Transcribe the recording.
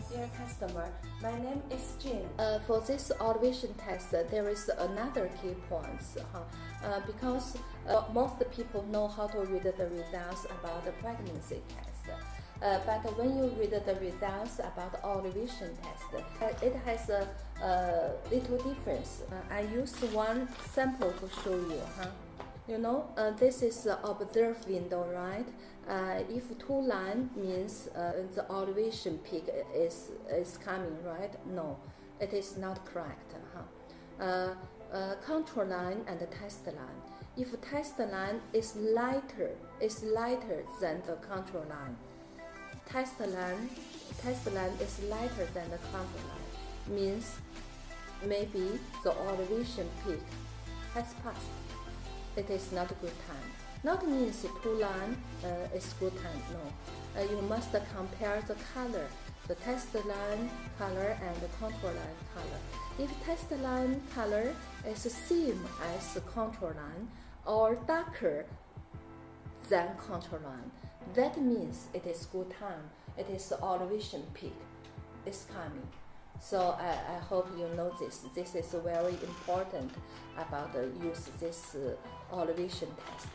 dear customer, my name is Jane. For this ovulation test, there is another key point, because most people know how to read the results about the pregnancy test. But when you read the results about ovulation test, it has a little difference. I use one sample to show you. You know, this is the observed window, right? If two line means the ovulation peak is coming, right? No, it is not correct. Control line and test line. If test line is lighter than the control line, test line is lighter than the control line, means maybe the ovulation peak has passed. It is not a good time. Not means two line is good time, no. You must compare the color, the test line color and the control line color. If test line color is the same as the control line or darker than control line, that means it is good time. It is the ovulation peak is coming. So I hope you know this. This is very important about use this ovulation test.